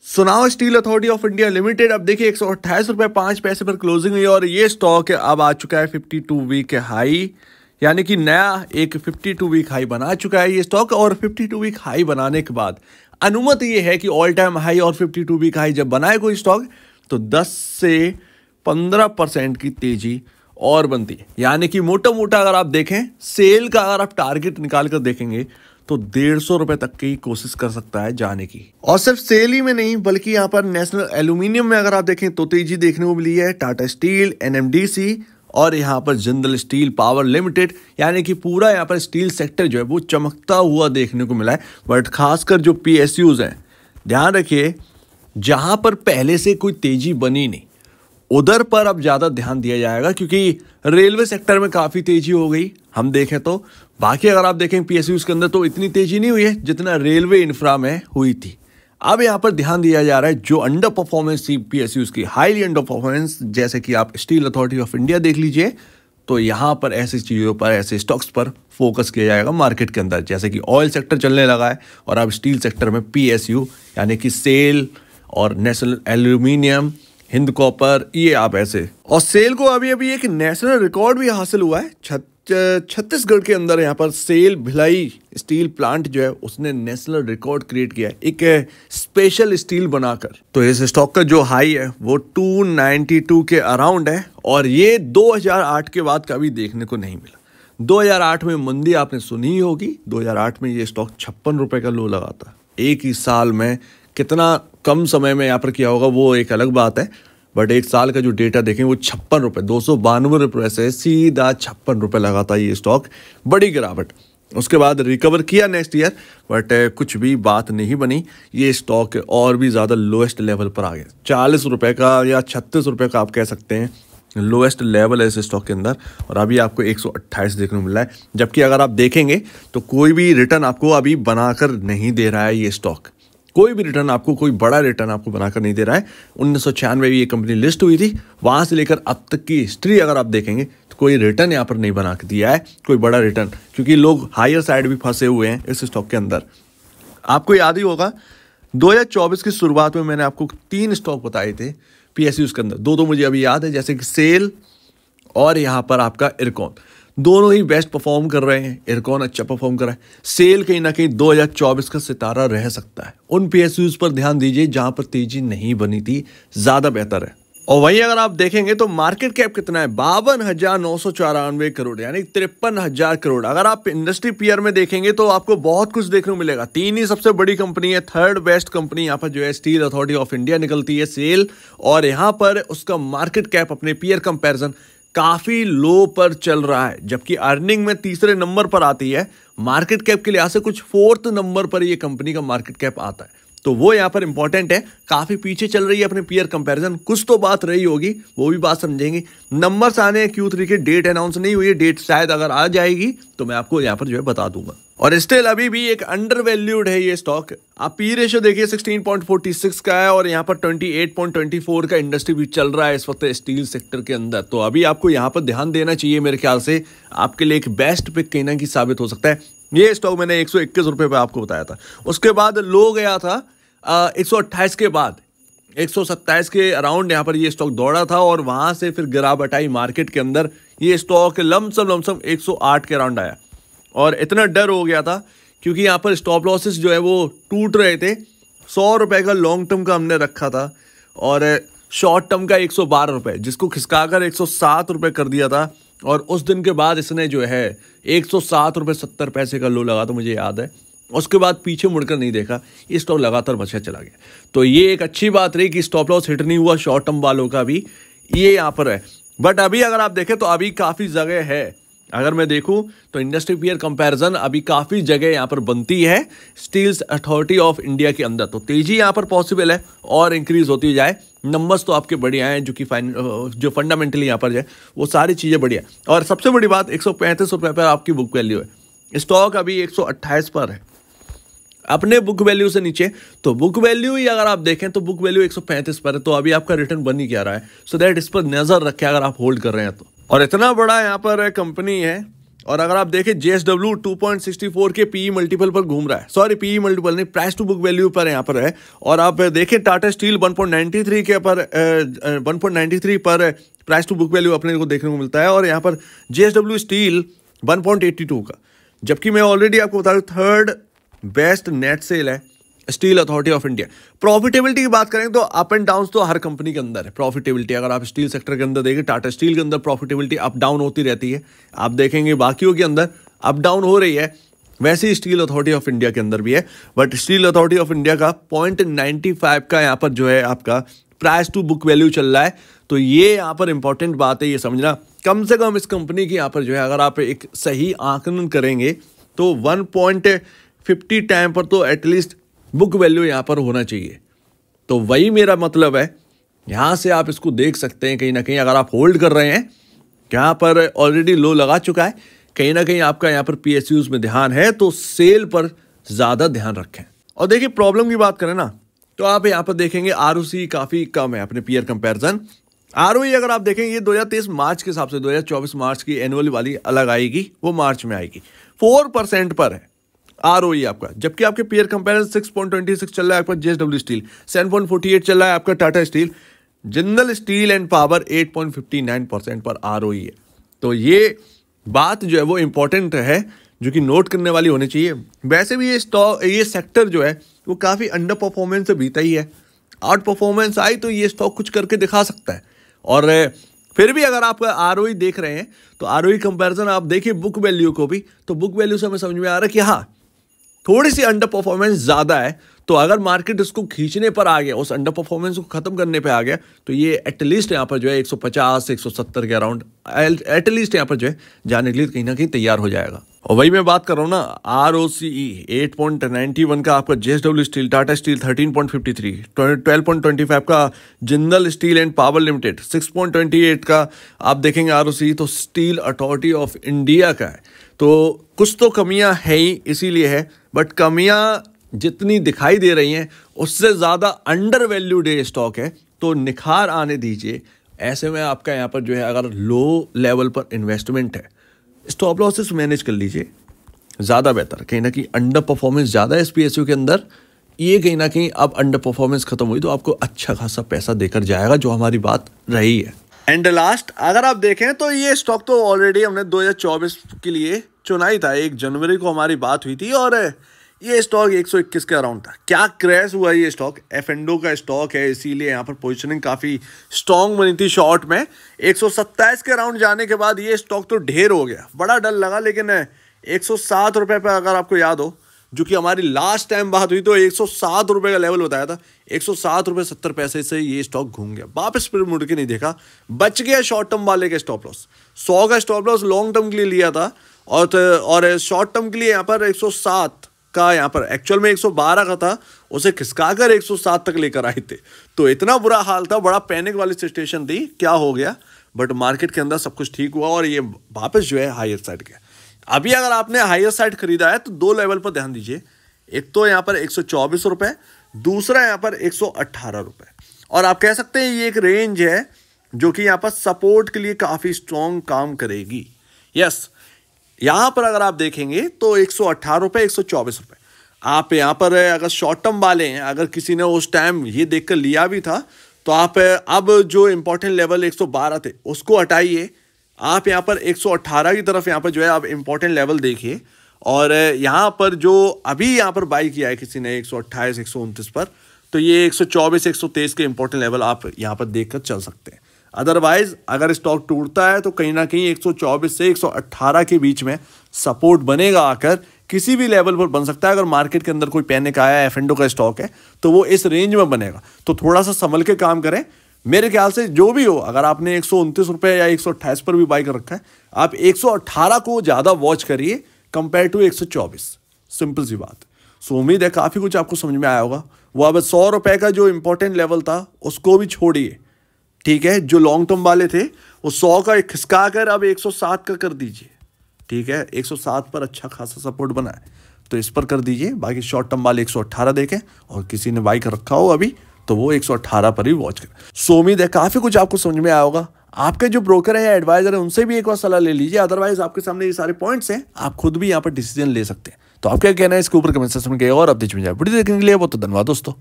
सुनाओ steel authority of India limited, अब देखिए 128 रुपये 5 पैसे पर क्लोजिंग हुई और ये स्टॉक अब आ चुका है 52 वीक हाई, यानी कि नया एक 52 वीक हाई बना चुका है ये स्टॉक। और 52 वीक हाई बनाने के बाद अनुमति ये है कि ऑल टाइम हाई और 52 वीक हाई जब बनाए कोई स्टॉक तो 10 से 15% की तेजी और बनती है। यानी कि मोटा मोटा अगर आप देखें सेल का, अगर आप टारगेट निकाल कर देखेंगे तो 150 रुपए तक की कोशिश कर सकता है जाने की। और सिर्फ सेल ही में नहीं बल्कि यहाँ पर नेशनल एल्यूमिनियम में अगर आप देखें तो तेजी देखने को मिली है। टाटा स्टील, एनएमडीसी और यहाँ पर जिंदल स्टील पावर लिमिटेड, यानी कि पूरा यहाँ पर स्टील सेक्टर जो है वो चमकता हुआ देखने को मिला है। बट खासकर जो पीएसयूज हैं, ध्यान रखिए जहां पर पहले से कोई तेजी बनी नहीं उधर पर अब ज्यादा ध्यान दिया जाएगा, क्योंकि रेलवे सेक्टर में काफी तेजी हो गई हम देखें तो। बाकी अगर आप देखें पीएसयूज के अंदर तो इतनी तेजी नहीं हुई है जितना रेलवे इंफ्रा में हुई थी। अब यहाँ पर ध्यान दिया जा रहा है जो अंडर परफॉर्मेंस थी पीएसयूज की, हाईली अंडर परफॉर्मेंस, जैसे कि आप स्टील अथॉरिटी ऑफ इंडिया देख लीजिए, तो यहाँ पर ऐसी चीज़ों पर, ऐसे स्टॉक्स पर फोकस किया जाएगा मार्केट के अंदर। जैसे कि ऑयल सेक्टर चलने लगा है और अब स्टील सेक्टर में पीएसयू यानी कि सेल और नेशनल एल्यूमिनियम, हिंद कॉपर, ये आप ऐसे। और सेल को अभी अभी एक नेशनल रिकॉर्ड भी हासिल हुआ है। छत्तीसगढ़ के अंदर यहाँ पर सेल भिलाई स्टील प्लांट जो है उसने नेशनल रिकॉर्ड क्रिएट किया है एक स्पेशल स्टील बनाकर। तो इस स्टॉक का जो हाई है वो 292 के अराउंड है और ये 2008 के बाद कभी देखने को नहीं मिला। 2008 में मंदी आपने सुनी ही होगी। 2008 में ये स्टॉक 56 रुपए का लो लगा था। एक ही साल में कितना कम समय में यहाँ पर किया होगा वो एक अलग बात है, बट एक साल का जो डेटा देखें वो 56 रुपये, 292 रुपये से सीधा 56 रुपये लगा था ये स्टॉक। बड़ी गिरावट, उसके बाद रिकवर किया नेक्स्ट ईयर, बट कुछ भी बात नहीं बनी। ये स्टॉक और भी ज़्यादा लोएस्ट लेवल पर आ गया, 40 रुपये का या 36 रुपये का आप कह सकते हैं लोएस्ट लेवल है इस स्टॉक के अंदर। और अभी आपको 128 देखने को मिल रहा है, जबकि अगर आप देखेंगे तो कोई भी रिटर्न आपको अभी बनाकर नहीं दे रहा है ये स्टॉक। कोई भी रिटर्न आपको, कोई बड़ा रिटर्न आपको बनाकर नहीं दे रहा है। 1996 में ये कंपनी लिस्ट हुई थी, वहां से लेकर अब तक की हिस्ट्री अगर आप देखेंगे तो कोई रिटर्न यहाँ पर नहीं बना के दिया है, कोई बड़ा रिटर्न, क्योंकि लोग हायर साइड भी फंसे हुए हैं इस स्टॉक के अंदर। आपको याद ही होगा 2024 की शुरुआत में मैंने आपको 3 स्टॉक बताए थे पीएसयूज के अंदर, दो मुझे अभी याद है, जैसे कि सेल और यहाँ पर आपका इरकॉन। दोनों ही बेस्ट परफॉर्म कर रहे हैं। इरकॉन अच्छा परफॉर्म कर रहा है, सेल कहीं ना कहीं 2024 का सितारा रह सकता है। उन पीएसयूज पर ध्यान दीजिए जहां पर तेजी नहीं बनी थी, ज्यादा बेहतर है। और वहीं अगर आप देखेंगे तो मार्केट कैप कितना है, 52,994 करोड़, यानी 53,000 करोड़। अगर आप इंडस्ट्री पीयर में देखेंगे तो आपको बहुत कुछ देखने को मिलेगा। 3 ही सबसे बड़ी कंपनी है, थर्ड बेस्ट कंपनी यहाँ पर जो है स्टील अथॉरिटी ऑफ इंडिया निकलती है, सेल, और यहाँ पर उसका मार्केट कैप अपने पीयर कंपेरिजन काफी लो पर चल रहा है, जबकि अर्निंग में तीसरे नंबर पर आती है। मार्केट कैप के लिहाज से कुछ 4th नंबर पर ये कंपनी का मार्केट कैप आता है, तो वो यहाँ पर इंपॉर्टेंट है। काफी पीछे चल रही है अपने पीयर कंपैरिजन, कुछ तो बात रही होगी, वो भी बात समझेंगे। नंबर्स आने हैं Q3 के, डेट अनाउंस नहीं हुई है, डेट शायद अगर आ जाएगी तो मैं आपको यहाँ पर जो है बता दूंगा। और स्टिल अभी भी एक अंडर वैल्यूड है ये स्टॉक। आप पी रेशियो देखिए 16.46 का है और यहाँ पर 28.24 का इंडस्ट्री भी चल रहा है इस वक्त स्टील सेक्टर के अंदर। तो अभी आपको यहाँ पर ध्यान देना चाहिए, मेरे ख्याल से आपके लिए एक बेस्ट पिक कहीं ना कहीं साबित हो सकता है। ये स्टॉक मैंने 121 रुपये पे आपको बताया था, उसके बाद लो गया था 128 के बाद 127 के अराउंड यहाँ पर ये स्टॉक दौड़ा था और वहां से फिर गिरावट आई मार्केट के अंदर। ये स्टॉक लमसम 108 के अराउंड आया और इतना डर हो गया था क्योंकि यहाँ पर स्टॉप लॉसेस जो है वो टूट रहे थे। 100 रुपये का लॉन्ग टर्म का हमने रखा था और शॉर्ट टर्म का 112 रुपये, जिसको खिसकाकर 107 रुपये कर दिया था। और उस दिन के बाद इसने जो है 107 रुपये 70 पैसे का लो लगा, तो मुझे याद है। उसके बाद पीछे मुड़कर नहीं देखा, ये स्टॉक लगातार बचा चला गया। तो ये एक अच्छी बात रही कि स्टॉप लॉस हिट नहीं हुआ शॉर्ट टर्म वालों का भी, ये यहाँ पर है। बट अभी अगर आप देखें तो अभी काफ़ी जगह है, अगर मैं देखूं तो इंडस्ट्री पीयर कंपैरिजन अभी काफ़ी जगह यहाँ पर बनती है स्टील्स अथॉरिटी ऑफ इंडिया के अंदर। तो तेजी यहाँ पर पॉसिबल है और इंक्रीज होती जाए। नंबर्स तो आपके बढ़िया हैं, जो फंडामेंटली यहाँ पर है वो सारी चीज़ें बढ़िया। और सबसे बड़ी बात 135 रुपये पर आपकी बुक वैल्यू है। स्टॉक अभी 128 पर है अपने बुक वैल्यू से नीचे। तो बुक वैल्यू ही अगर आप देखें तो बुक वैल्यू 135 पर है, तो अभी आपका रिटर्न बन ही क्या रहा है। सो दैट इस पर नजर रखें अगर आप होल्ड कर रहे हैं तो। और इतना बड़ा यहाँ पर कंपनी है और अगर आप देखें JSW 2.64 के पीई मल्टीपल पर घूम रहा है, सॉरी पीई मल्टीपल नहीं, प्राइस टू बुक वैल्यू पर यहाँ पर है। और आप देखें टाटा स्टील 1.93 के पर 1.93 पर प्राइस टू बुक वैल्यू अपने को देखने को मिलता है, और यहाँ पर JSW स्टील 1.82 का। जबकि मैं ऑलरेडी आपको बता दूं थर्ड बेस्ट नेट सेल है steel authority of India. Profitability की बात करें तो अप एंड डाउन तो हर कंपनी के अंदर है प्रॉफिटेबिलिटी। अगर आप स्टील सेक्टर के अंदर देखें, टाटा स्टील के अंदर प्रॉफिटेबिलिटी अप डाउन होती रहती है। आप देखेंगे बाकियों के अंदर अप डाउन हो रही है, वैसे ही स्टील अथॉरिटी ऑफ इंडिया के अंदर भी है। But still authority of India का 0.95 का यहाँ पर जो है आपका प्राइस टू बुक वैल्यू चल रहा है। तो ये यहाँ पर इंपॉर्टेंट बात है, ये समझना। कम से कम इस कंपनी की यहाँ पर जो है अगर आप एक सही आकलन करेंगे तो 1.50 टाइम पर तो एटलीस्ट बुक वैल्यू यहाँ पर होना चाहिए। तो वही मेरा मतलब है, यहाँ से आप इसको देख सकते हैं। कहीं ना कहीं अगर आप होल्ड कर रहे हैं, यहाँ पर ऑलरेडी लो लगा चुका है, कहीं ना कहीं आपका यहाँ पर PSUs में ध्यान है, तो सेल पर ज़्यादा ध्यान रखें। और देखिए प्रॉब्लम की बात करें ना, तो आप यहाँ पर देखेंगे ROC काफ़ी कम है अपने पीयर कंपैरिजन। ROE अगर आप देखेंगे ये 2023 मार्च के हिसाब से 2024 मार्च की एनुअल वाली अलग आएगी, वो मार्च में आएगी, 4% पर है ROE आपका। जबकि आपके पीयर कंपैरिजन 6.26 चल रहा है आपका JSW स्टील, 7.48 चल रहा है आपका Tata steel, Jindal steel and power 8.59% पर ROE है। तो ये बात जो है वो इंपॉर्टेंट है, जो कि नोट करने वाली होनी चाहिए। वैसे भी ये सेक्टर जो है वो काफ़ी अंडर परफॉर्मेंस से बीता ही है। आउट परफॉर्मेंस आई तो ये स्टॉक कुछ करके दिखा सकता है। और फिर भी अगर आप ROE देख रहे हैं तो ROE कंपैरिजन आप देखिए बुक वैल्यू को भी, तो बुक वैल्यू से हमें समझ में आ रहा है कि हाँ थोड़ी सी अंडर परफॉर्मेंस ज़्यादा है। तो अगर मार्केट इसको खींचने पर आ गया, उस अंडर परफॉर्मेंस को खत्म करने पे आ गया, तो ये एटलीस्ट यहाँ पर जो है 150 से 170 के अराउंड एटलीस्ट यहाँ पर जो है जाने के लिए कहीं ना कहीं तैयार हो जाएगा। और वही मैं बात कर रहा हूँ ना, ROCE 8.91 का आपका JSW स्टील, टाटा स्टील 13.53, 12.25 का Jindal steel and power limited, 6.28 का आप देखेंगे ROCE, तो स्टील अथॉरिटी ऑफ इंडिया का है। तो कुछ तो कमियां है ही, इसीलिए है। बट कमियां जितनी दिखाई दे रही हैं उससे ज़्यादा अंडर वैल्यूड स्टॉक है, तो निखार आने दीजिए। ऐसे में आपका यहाँ पर जो है अगर लो लेवल पर इन्वेस्टमेंट है, स्टॉप लॉसेस मैनेज कर लीजिए, ज़्यादा बेहतर। कहीं ना कहीं अंडर परफॉर्मेंस ज़्यादा है PSU के अंदर, ये कहीं ना कहीं अब अंडर परफॉर्मेंस खत्म हुई तो आपको अच्छा खासा पैसा देकर जाएगा, जो हमारी बात रही है। एंड लास्ट अगर आप देखें तो ये स्टॉक तो ऑलरेडी हमने 2024 के लिए चुना ही था, 1 जनवरी को हमारी बात हुई थी, और ये स्टॉक 121 के अराउंड था। क्या क्रैश हुआ ये स्टॉक, F&O का स्टॉक है, इसीलिए यहाँ पर पोजीशनिंग काफ़ी स्ट्रॉन्ग बनी थी शॉर्ट में। 127 के अराउंड जाने के बाद ये स्टॉक तो ढेर हो गया, बड़ा डर लगा। लेकिन 107 रुपये पर अगर आपको याद हो, जो कि हमारी लास्ट टाइम बात हुई तो 107 रुपये का लेवल बताया था, 107 रुपये 70 पैसे से ये स्टॉक घूम गया, वापस फिर मुड़ के नहीं देखा, बच गया शॉर्ट टर्म वाले के स्टॉप लॉस। 100 का स्टॉप लॉस लॉन्ग टर्म के लिए लिया था, और शॉर्ट टर्म के लिए यहाँ पर 107 का, यहाँ पर एक्चुअल में 112 का था, उसे खिसका कर 107 तक लेकर आए थे। तो इतना बुरा हाल था, बड़ा पैनिक वाली सिचुएशन थी, क्या हो गया। बट मार्केट के अंदर सब कुछ ठीक हुआ और ये वापस जो है हायर साइड गया। अभी अगर आपने हायर साइड खरीदा है तो 2 लेवल पर ध्यान दीजिए, एक तो यहाँ पर 124 रुपये, दूसरा यहाँ पर 118 रुपये। और आप कह सकते हैं ये एक रेंज है जो कि यहाँ पर सपोर्ट के लिए काफ़ी स्ट्रॉन्ग काम करेगी। यस, यहाँ पर अगर आप देखेंगे तो 118 रुपये, 124 रुपये। आप यहाँ पर अगर शॉर्ट टर्म वाले हैं, अगर किसी ने उस टाइम ये देखकर लिया भी था, तो आप अब जो इम्पोर्टेंट लेवल 112 थे उसको हटाइए, आप यहाँ पर 118 की तरफ यहाँ पर जो है आप इम्पोर्टेंट लेवल देखिए। और यहाँ पर जो अभी यहाँ पर बाई किया है किसी ने 128, 129 पर, तो ये 124, 123 के इम्पोर्टेंट लेवल आप यहाँ पर देखकर चल सकते हैं। अदरवाइज अगर स्टॉक टूटता है तो कहीं ना कहीं 124 से 118 के बीच में सपोर्ट बनेगा, आकर किसी भी लेवल पर बन सकता है। अगर मार्केट के अंदर कोई पैनिक आया, F&O का स्टॉक है, तो वो इस रेंज में बनेगा। तो थोड़ा सा संभल के काम करें मेरे ख्याल से। जो भी हो, अगर आपने 129 रुपये या 128 पर भी बाई कर रखा है, आप 118 को ज़्यादा वॉच करिए कंपेयर टू 124। सिंपल सी बात। सो उम्मीद है काफ़ी कुछ आपको समझ में आया होगा। वो अब 100 रुपये का जो इंपॉर्टेंट लेवल था उसको भी छोड़िए, ठीक है। जो लॉन्ग टर्म वाले थे वो 100 का खिसका कर अब 107 का कर दीजिए, ठीक है। 107 पर अच्छा खासा सपोर्ट बना है तो इस पर कर दीजिए। बाकी शॉर्ट टर्म वाले 118 देखें, और किसी ने बाई कर रखा हो अभी तो वो 118 पर ही वॉच करें। सो उम्मीद है काफ़ी कुछ आपको समझ में आया होगा। आपके जो ब्रोकर है या एडवाइजर है उनसे भी एक बार सलाह ले लीजिए, अदरवाइज आपके सामने ये सारे पॉइंट्स हैं, आप खुद भी यहाँ पर डिसीजन ले सकते हैं। तो आप क्या कहना है इसके ऊपर कमेंट सेक्शन में, और अपडेट में जाए वीडियो देखने के लिए बहुत धन्यवाद दोस्तों।